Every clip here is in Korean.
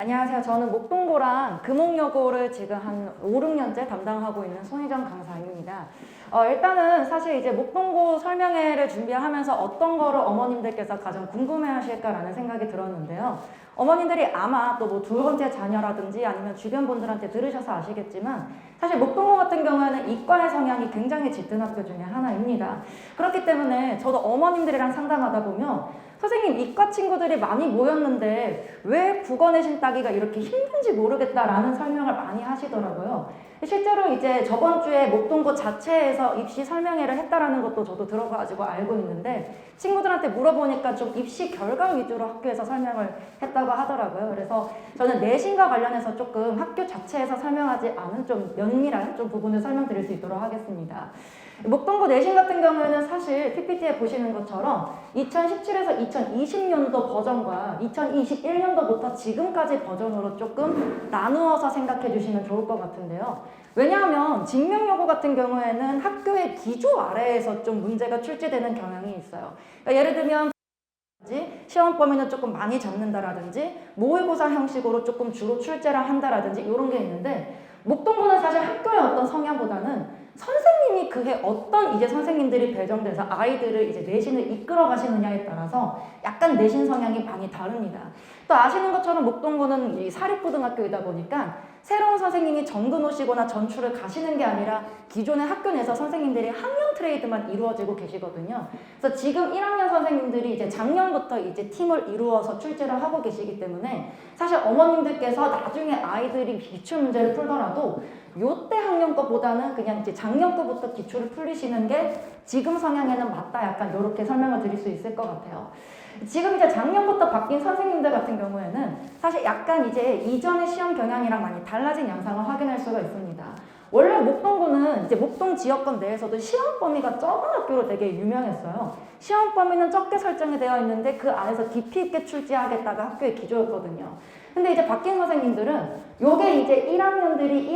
안녕하세요. 저는 목동고랑 금옥여고를 지금 한 5, 6년째 담당하고 있는 손희정 강사입니다. 일단은 사실 이제 목동고 설명회를 준비하면서 어떤 거를 어머님들께서 가장 궁금해 하실까라는 생각이 들었는데요. 어머님들이 아마 또 뭐 두 번째 자녀라든지 아니면 주변 분들한테 들으셔서 아시겠지만 사실 목동고 같은 경우에는 이과의 성향이 굉장히 짙은 학교 중에 하나입니다. 그렇기 때문에 저도 어머님들이랑 상담하다 보면 선생님 이과 친구들이 많이 모였는데 왜 국어 내신 따기가 이렇게 힘든지 모르겠다라는 설명을 많이 하시더라고요. 실제로 이제 저번 주에 목동고 자체에서 입시 설명회를 했다라는 것도 저도 들어가지고 알고 있는데 친구들한테 물어보니까 좀 입시 결과 위주로 학교에서 설명을 했다고 하더라고요. 그래서 저는 내신과 관련해서 조금 학교 자체에서 설명하지 않은 좀 면밀한 좀 부분을 설명드릴 수 있도록 하겠습니다. 목동고 내신 같은 경우에는 사실 PPT에 보시는 것처럼 2017에서 2020년도 버전과 2021년도부터 지금까지 버전으로 조금 나누어서 생각해 주시면 좋을 것 같은데요. 왜냐하면 직명여고 같은 경우에는 학교의 기조 아래에서 좀 문제가 출제되는 경향이 있어요. 그러니까 예를 들면 시험 범위는 조금 많이 잡는다라든지 모의고사 형식으로 조금 주로 출제를 한다라든지 이런 게 있는데 목동고는 사실 학교의 어떤 성향보다는 선생님이 그해 어떤 이제 선생님들이 배정돼서 아이들을 이제 내신을 이끌어 가시느냐에 따라서 약간 내신 성향이 많이 다릅니다. 또 아시는 것처럼 목동고는 이 사립고등학교이다 보니까 새로운 선생님이 정근 오시거나 전출을 가시는 게 아니라 기존의 학교 내에서 선생님들이 학년 트레이드만 이루어지고 계시거든요. 그래서 지금 1학년 선생님들이 이제 작년부터 이제 팀을 이루어서 출제를 하고 계시기 때문에 사실 어머님들께서 나중에 아이들이 기출 문제를 풀더라도 요때 학년 것보다는 그냥 이제 작년 거부터 기출을 풀리시는 게 지금 성향에는 맞다 약간 이렇게 설명을 드릴 수 있을 것 같아요. 지금 이제 작년부터 바뀐 선생님들 같은 경우에는 사실 약간 이제 이전의 시험 경향이랑 많이 달라진 양상을 확인할 수가 있습니다. 원래 목동고는 이제 목동 지역권 내에서도 시험 범위가 적은 학교로 되게 유명했어요. 시험 범위는 적게 설정이 되어 있는데 그 안에서 깊이 있게 출제하겠다가 학교의 기조였거든요. 근데 이제 바뀐 선생님들은 요게 이제 1학년들이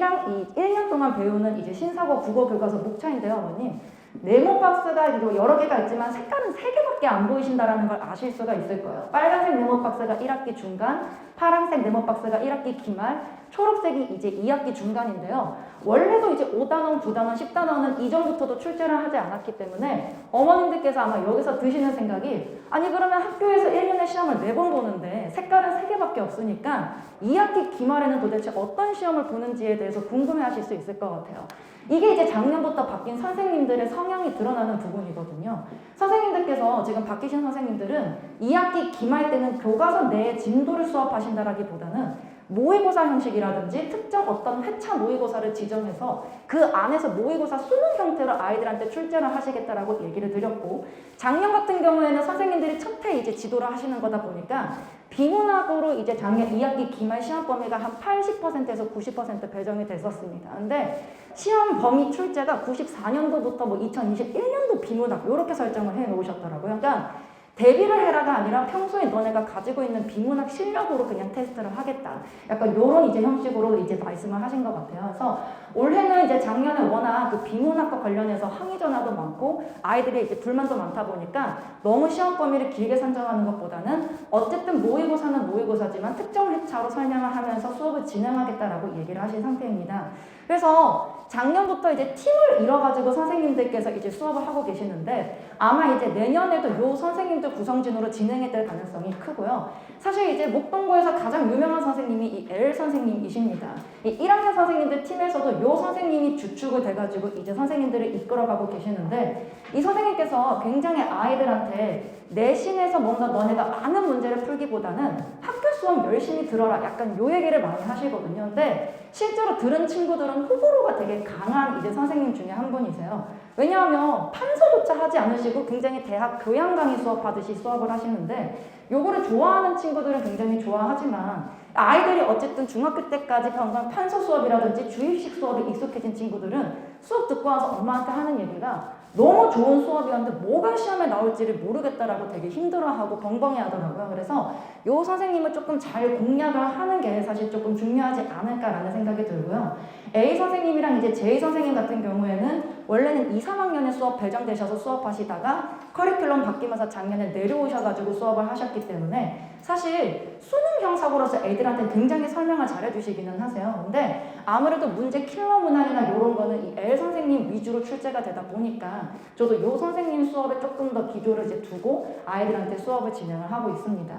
1년 동안 배우는 이제 신사고 국어 교과서 목차인데요, 어머님. 네모 박스가 여러 개가 있지만 색깔은 3개밖에 안 보이신다라는 걸 아실 수가 있을 거예요. 빨간색 네모 박스가 1학기 중간, 파란색 네모 박스가 1학기 기말, 초록색이 이제 2학기 중간인데요. 원래도 이제 5단원, 9단원, 10단원은 이전부터도 출제를 하지 않았기 때문에 어머님들께서 아마 여기서 드시는 생각이 아니 그러면 학교에서 1년에 시험을 4번 보는데 색깔은 3개밖에 없으니까 2학기 기말에는 도대체 어떤 시험을 보는지에 대해서 궁금해하실 수 있을 것 같아요. 이게 이제 작년부터 바뀐 선생님들의 성향이 드러나는 부분이거든요. 선생님들께서 지금 바뀌신 선생님들은 2학기 기말 때는 교과서 내에 진도를 수업하신다라기보다는 모의고사 형식이라든지 특정 어떤 회차 모의고사를 지정해서 그 안에서 모의고사 수능 형태로 아이들한테 출제를 하시겠다라고 얘기를 드렸고 작년 같은 경우에는 선생님들이 첫 해 이제 지도를 하시는 거다 보니까 비문학으로 이제 작년 2학기 기말 시험 범위가 한 80%에서 90% 배정이 됐었습니다. 근데 시험 범위 출제가 94년도부터 뭐 2021년도 비문학 이렇게 설정을 해 놓으셨더라고요. 그러니까 대비를 해라가 아니라 평소에 너네가 가지고 있는 비문학 실력으로 그냥 테스트를 하겠다. 약간 요런 이제 형식으로 이제 말씀을 하신 것 같아요. 그래서 올해는 이제 작년에 워낙 그 비문학과 관련해서 항의 전화도 많고 아이들이 이제 불만도 많다 보니까 너무 시험 범위를 길게 산정하는 것보다는 어쨌든 모의고사는 모의고사지만 특정 회차로 설명을 하면서 수업을 진행하겠다라고 얘기를 하신 상태입니다. 그래서 작년부터 이제 팀을 이뤄가지고 선생님들께서 이제 수업을 하고 계시는데 아마 이제 내년에도 요 선생님들 구성진으로 진행이 될 가능성이 크고요. 사실 이제 목동고에서 가장 유명한 선생님이 이 L 선생님이십니다. 이 1학년 선생님들 팀에서도 요 선생님이 주축을 돼가지고 이제 선생님들을 이끌어가고 계시는데 이 선생님께서 굉장히 아이들한테 내신에서 뭔가 너네가 많은 문제를 풀기보다는 학교 수업 열심히 들어라 약간 요 얘기를 많이 하시거든요. 근데 실제로 들은 친구들은 호불호가 되게 강한 이제 선생님 중에 한 분이세요. 왜냐하면 판서조차 하지 않으시고 굉장히 대학 교양 강의 수업하듯이 수업을 하시는데 요거를 좋아하는 친구들은 굉장히 좋아하지만 아이들이 어쨌든 중학교 때까지 병간 판서 수업이라든지 주입식 수업에 익숙해진 친구들은 수업 듣고 와서 엄마한테 하는 얘기가 너무 좋은 수업이었는데 뭐가 시험에 나올지를 모르겠다라고 되게 힘들어하고 벙벙해 하더라고요. 그래서 요 선생님을 조금 잘 공략을 하는 게 사실 조금 중요하지 않을까라는 생각이 들고요. A 선생님이랑 이제 J 선생님 같은 경우에는 원래는 2, 3학년에 수업 배정되셔서 수업하시다가 커리큘럼 바뀌면서 작년에 내려오셔가지고 수업을 하셨기 때문에 사실 수능형 사고로서 애들한테 굉장히 설명을 잘해주시기는 하세요. 근데 아무래도 문제 킬러 문항이나 이런 거는 이 L 선생님 위주로 출제가 되다 보니까 저도 이 선생님 수업에 조금 더 기조를 이제 두고 아이들한테 수업을 진행을 하고 있습니다.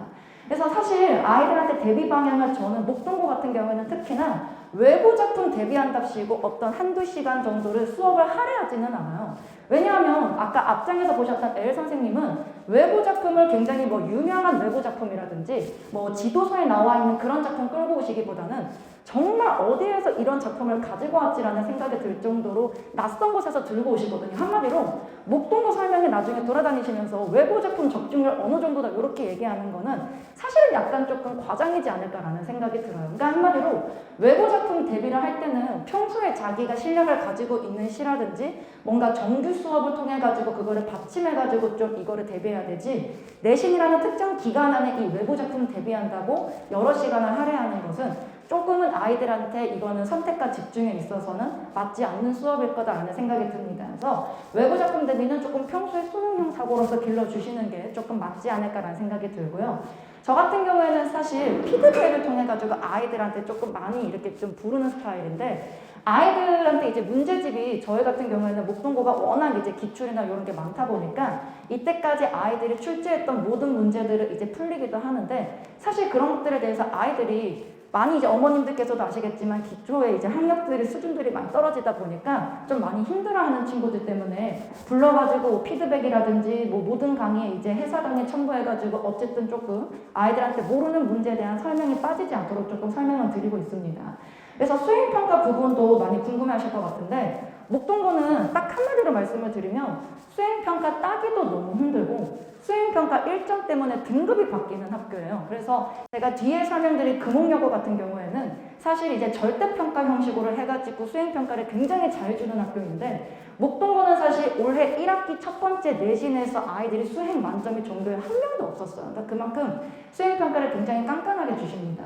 그래서 사실 아이들한테 대비 방향을 저는 목동고 같은 경우에는 특히나 외부 작품 대비한답시고 어떤 한두 시간 정도를 수업을 하려하지는 않아요. 왜냐하면 아까 앞장에서 보셨던 L 선생님은 외부 작품을 굉장히 뭐 유명한 외부 작품이라든지 뭐 지도서에 나와 있는 그런 작품 끌고 오시기보다는 정말 어디에서 이런 작품을 가지고 왔지라는 생각이 들 정도로 낯선 곳에서 들고 오시거든요. 한마디로 목동고 설명회 나중에 돌아다니시면서 외부 작품 적중률 어느 정도다 이렇게 얘기하는 거는 사실은 약간 조금 과장이지 않을까라는 생각이 들어요. 그러니까 한마디로 외부 작품 대비를 할 때는 평소에 자기가 실력을 가지고 있는 시라든지 뭔가 정규 수업을 통해 가지고 그거를 받침해 가지고 좀 이거를 대비해야 되지 내신이라는 특정 기간 안에 이 외부 작품 대비한다고 여러 시간을 할애하는 것은 조금은 아이들한테 이거는 선택과 집중에 있어서는 맞지 않는 수업일 거다라는 생각이 듭니다. 그래서 외부 작품 대비는 조금 평소에 수능형 사고로서 길러주시는 게 조금 맞지 않을까라는 생각이 들고요. 저 같은 경우에는 사실 피드백을 통해 가지고 아이들한테 조금 많이 이렇게 좀 부르는 스타일인데 아이들한테 이제 문제집이 저희 같은 경우에는 목동고가 워낙 이제 기출이나 이런 게 많다 보니까 이때까지 아이들이 출제했던 모든 문제들을 이제 풀리기도 하는데 사실 그런 것들에 대해서 아이들이 많이 이제 어머님들께서도 아시겠지만 기초에 이제 학력들이 수준들이 많이 떨어지다 보니까 좀 많이 힘들어하는 친구들 때문에 불러가지고 피드백이라든지 뭐 모든 강의에 이제 해사강에 첨부해가지고 어쨌든 조금 아이들한테 모르는 문제에 대한 설명이 빠지지 않도록 조금 설명을 드리고 있습니다. 그래서 수행평가 부분도 많이 궁금해하실 것 같은데 목동고는 딱 한마디로 말씀을 드리면 수행평가 따기도 너무 힘들고 수행평가 1점 때문에 등급이 바뀌는 학교예요. 그래서 제가 뒤에 설명드릴 금옥여고 같은 경우에는 사실 이제 절대평가 형식으로 해가지고 수행평가를 굉장히 잘 주는 학교인데 목동고는 사실 올해 1학기 첫 번째 내신에서 아이들이 수행 만점이 전교에 한 명도 없었어요. 그러니까 그만큼 수행평가를 굉장히 깐깐하게 주십니다.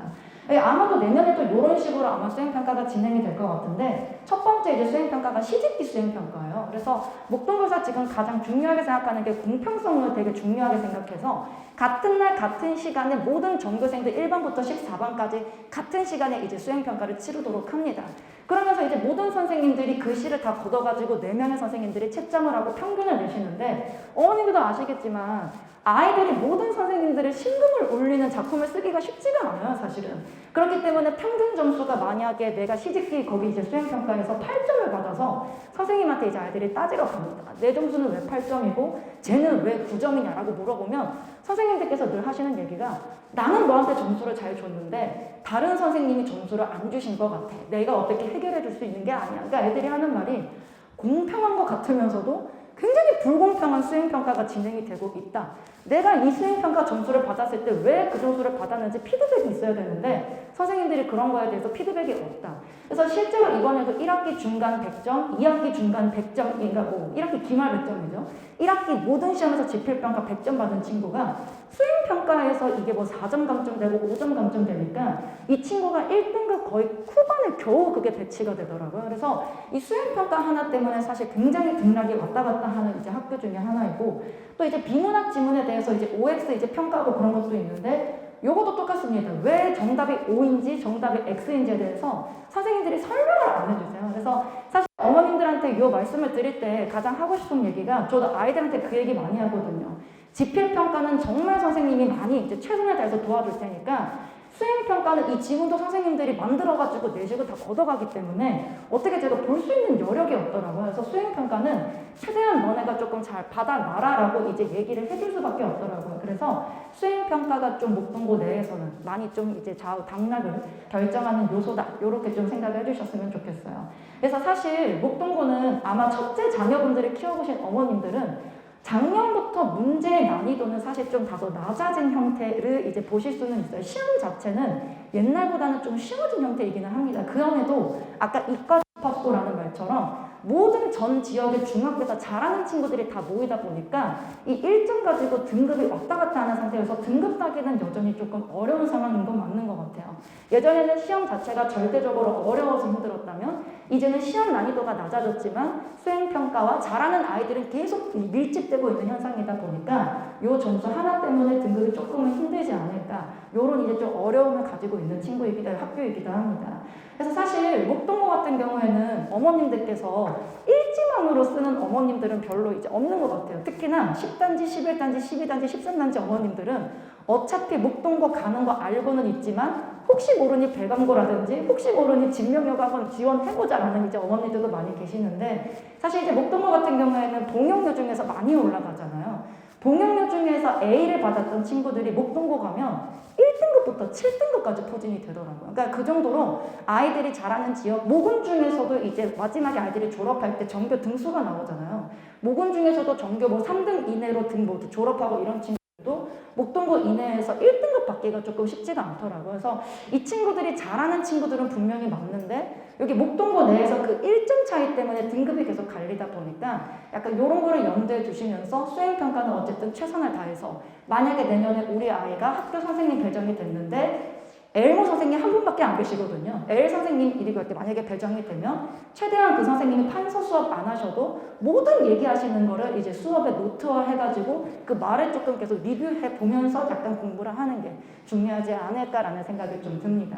아마도 내년에도 이런 식으로 아마 수행평가가 진행이 될 것 같은데 첫 번째 이제 수행평가가 시집기 수행평가예요. 그래서 목동고에서 지금 가장 중요하게 생각하는 게 공평성을 되게 중요하게 생각해서 같은 날 같은 시간에 모든 전교생들 1반부터 14반까지 같은 시간에 이제 수행평가를 치르도록 합니다. 그러면서 이제 모든 선생님들이 글씨를 다 걷어가지고 4명의 선생님들이 채점을 하고 평균을 내시는데 어머님들도 아시겠지만 아이들이 모든 선생님들의 신금을 올리는 작품을 쓰기가 쉽지가 않아요, 사실은. 그렇기 때문에 평균 점수가 만약에 내가 시집기 거기 이제 수행평가에서 8점을 받아서 선생님한테 이제 아이들이 따지러 갑니다. 내 점수는 왜 8점이고 쟤는 왜 9점이냐라고 물어보면 선생님들께서 늘 하시는 얘기가 나는 너한테 점수를 잘 줬는데 다른 선생님이 점수를 안 주신 것 같아. 내가 어떻게 해결해 줄 수 있는 게 아니야. 그러니까 애들이 하는 말이 공평한 것 같으면서도 굉장히 불공평한 수행평가가 진행이 되고 있다. 내가 이 수행평가 점수를 받았을 때 왜 그 점수를 받았는지 피드백이 있어야 되는데 선생님들이 그런 거에 대해서 피드백이 없다. 그래서 실제로 이번에도 1학기 중간 100점, 2학기 중간 100점, 그러니까 뭐 1학기 기말 100점이죠. 1학기 모든 시험에서 지필평가 100점 받은 친구가 수행평가에서 이게 뭐 4점 감점되고 5점 감점되니까 이 친구가 1등급 거의 후반에 겨우 그게 배치가 되더라고요. 그래서 이 수행평가 하나 때문에 사실 굉장히 등락이 왔다 갔다 하는 이제 학교 중에 하나이고 또 이제 비문학 지문에 대해서 이제 OX 이제 평가하고 그런 것도 있는데 요것도 똑같습니다. 왜 정답이 O인지 정답이 X인지에 대해서 선생님들이 설명을 안 해주세요. 그래서 사실 어머님들한테 이 말씀을 드릴 때 가장 하고 싶은 얘기가 저도 아이들한테 그 얘기 많이 하거든요. 지필평가는 정말 선생님이 많이 이제 최선을 다해서 도와줄 테니까 수행평가는 이 지문도 선생님들이 만들어가지고 내시고 다 걷어가기 때문에 어떻게 제가 볼 수 있는 여력이 없더라고요. 그래서 수행평가는 최대한 너네가 조금 잘 받아놔라라고 이제 얘기를 해줄 수밖에 없더라고요. 그래서 수행평가가 좀 목동고 내에서는 많이 좀 이제 좌우 당락을 결정하는 요소다. 이렇게 좀 생각을 해주셨으면 좋겠어요. 그래서 사실 목동고는 아마 첫째 자녀분들을 키워보신 어머님들은 작년부터 문제의 난이도는 사실 좀 다소 낮아진 형태를 이제 보실 수는 있어요. 시험 자체는 옛날보다는 좀 쉬워진 형태이기는 합니다. 그 안에도 아까 이과 슈퍼스코라는 말처럼 모든 전 지역의 중학교에서 잘하는 친구들이 다 모이다 보니까 이 1점 가지고 등급이 왔다 갔다 하는 상태여서 등급 따기는 여전히 조금 어려운 상황인 건 맞는 것 같아요. 예전에는 시험 자체가 절대적으로 어려워서 힘들었다면 이제는 시험 난이도가 낮아졌지만 수행평가와 잘하는 아이들은 계속 밀집되고 있는 현상이다 보니까 이 점수 하나 때문에 등급이 조금은 힘들지 않을까, 이런 이제 좀 어려움을 가지고 있는 친구이기도 학교이기도 합니다. 그래서 사실 목동고 같은 경우에는 어머님들께서 일지망으로 쓰는 어머님들은 별로 이제 없는 것 같아요. 특히나 10단지, 11단지, 12단지, 13단지 어머님들은 어차피 목동고 가는 거 알고는 있지만 혹시 모르니 배광고라든지 혹시 모르니 진명여고 한번 지원해보자라는 이제 어머니들도 많이 계시는데, 사실 이제 목동고 같은 경우에는 봉영여 중에서 많이 올라가잖아요. 봉영여 중에서 A를 받았던 친구들이 목동고 가면 1등급부터 7등급까지 포진이 되더라고요. 그러니까 그 정도로 아이들이 잘하는 지역, 모군 중에서도 이제 마지막에 아이들이 졸업할 때 전교 등수가 나오잖아요. 모군 중에서도 전교 뭐 3등 이내로 졸업하고 이런 친구들도 목동고 이내에서 1등급 받기가 조금 쉽지가 않더라고요. 그래서 이 친구들이 잘하는 친구들은 분명히 맞는데 여기 목동고 내에서 그 1점 차이 때문에 등급이 계속 갈리다 보니까 약간 이런 거를 염두에 두시면서 수행평가는 어쨌든 최선을 다해서, 만약에 내년에 우리 아이가 학교 선생님 배정이 됐는데 엘모 선생님 한 분밖에 안 계시거든요. 엘 선생님 1위 때 만약에 배정이 되면 최대한 그 선생님이 판서 수업 안 하셔도 모든 얘기하시는 거를 이제 수업에 노트화 해가지고 그 말을 조금 계속 리뷰해 보면서 약간 공부를 하는 게 중요하지 않을까라는 생각이 좀 듭니다.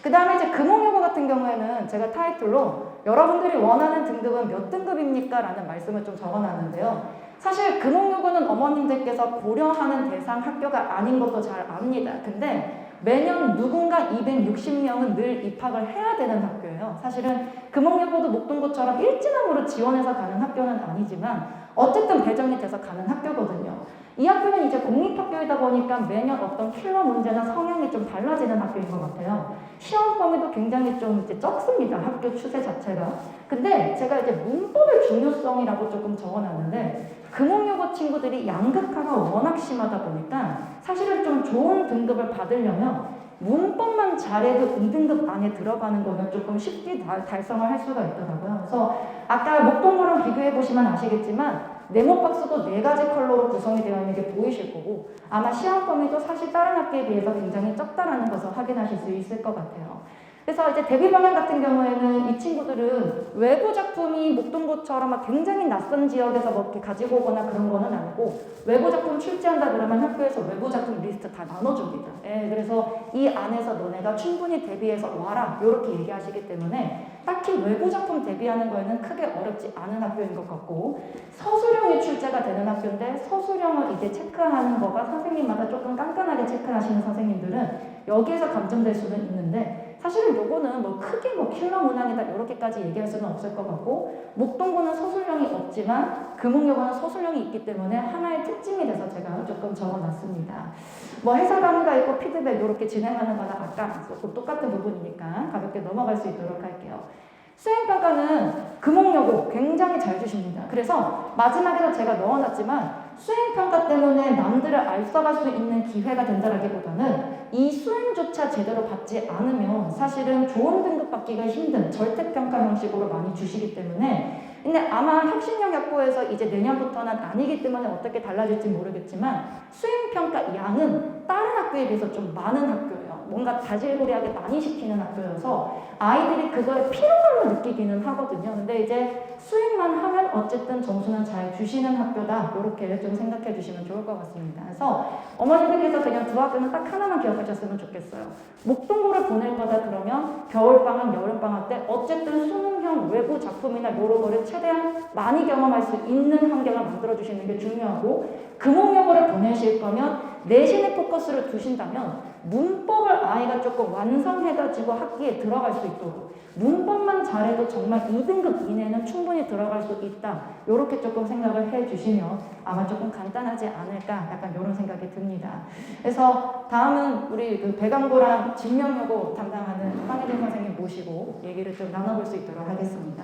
그 다음에 이제 금옥여고 같은 경우에는 제가 타이틀로 여러분들이 원하는 등급은 몇 등급입니까? 라는 말씀을 좀 적어놨는데요. 사실 금옥여고는 어머님들께서 고려하는 대상 학교가 아닌 것도 잘 압니다. 근데 매년 누군가 260명은 늘 입학을 해야 되는 학교예요. 사실은 금옥여고도 목동고처럼 일진학으로 지원해서 가는 학교는 아니지만 어쨌든 배정이 돼서 가는 학교거든요. 이 학교는 이제 공립학교이다 보니까 매년 어떤 킬러 문제나 성향이 좀 달라지는 학교인 것 같아요. 시험 범위도 굉장히 좀 이제 적습니다. 학교 추세 자체가. 근데 제가 이제 문법의 중요성이라고 조금 적어놨는데, 금옥여고 친구들이 양극화가 워낙 심하다 보니까 사실은 좀 좋은 등급을 받으려면 문법만 잘해도 2등급 안에 들어가는 거는 조금 쉽게 달성을 할 수가 있더라고요. 그래서 아까 목동고랑 비교해 보시면 아시겠지만 네모박스도 4가지 컬러로 구성이 되어 있는 게 보이실 거고, 아마 시험 범위도 사실 다른 학교에 비해서 굉장히 적다라는 것을 확인하실 수 있을 것 같아요. 그래서 이제 데뷔 방향 같은 경우에는 이 친구들은 외부 작품이 목동고처럼 굉장히 낯선 지역에서 뭐 이렇게 가지고 오거나 그런 거는 아니고, 외부 작품 출제한다 그러면 학교에서 외부 작품 리스트 다 나눠줍니다. 예, 그래서 이 안에서 너네가 충분히 데뷔해서 와라 이렇게 얘기하시기 때문에 딱히 외부 작품 데뷔하는 거에는 크게 어렵지 않은 학교인 것 같고, 서술형이 출제가 되는 학교인데 서술형을 이제 체크하는 거가 선생님마다 조금 깐깐하게 체크하시는 선생님들은 여기에서 감점될 수는 있는데, 사실은 요거는 뭐 크게 뭐 킬러 문항이다 이렇게까지 얘기할 수는 없을 것 같고, 목동고는 서술형이 없지만 금옥여고는 서술형이 있기 때문에 하나의 특징이 돼서 제가 조금 적어놨습니다. 뭐 해설 강의가 있고 피드백 이렇게 진행하는 거나 아까 조금 똑같은 부분이니까 가볍게 넘어갈 수 있도록 할게요. 수행평가는 금옥여고 굉장히 잘 주십니다. 그래서 마지막에도 제가 넣어놨지만 수행평가 때문에 남들을 알아갈 수 있는 기회가 된다라기보다는 이 수행조차 제대로 받지 않으면 사실은 좋은 등급 받기가 힘든 절대평가 형식으로 많이 주시기 때문에, 근데 아마 혁신영역고에서 이제 내년부터는 아니기 때문에 어떻게 달라질지 모르겠지만 수행평가 양은 다른 학교에 비해서 좀 많은 학교예요. 뭔가 자질구레하게 많이 시키는 학교여서 아이들이 그거에 피로감을 느끼기는 하거든요. 근데 이제 수행만 하면 어쨌든 점수는 잘 주시는 학교다, 이렇게 좀 생각해 주시면 좋을 것 같습니다. 그래서 어머님들께서 그냥 두 학교는 딱 하나만 기억하셨으면 좋겠어요. 목동고를 보낼 거다 그러면 겨울방학, 여름방학 때 어쨌든 수능형 외부 작품이나 이런 거를 최대한 많이 경험할 수 있는 환경을 만들어 주시는 게 중요하고, 금옥여고를 보내실 거면 내신에 포커스를 두신다면 문법을 아이가 조금 완성해가지고 학기에 들어갈 수 있도록, 문법만 잘해도 정말 2등급 이내는 충분히 들어갈 수 있다, 이렇게 조금 생각을 해주시면 아마 조금 간단하지 않을까, 약간 이런 생각이 듭니다. 그래서 다음은 우리 그 배광고랑 진명여고 담당하는 황혜진 선생님 모시고 얘기를 좀 나눠볼 수 있도록 하겠습니다.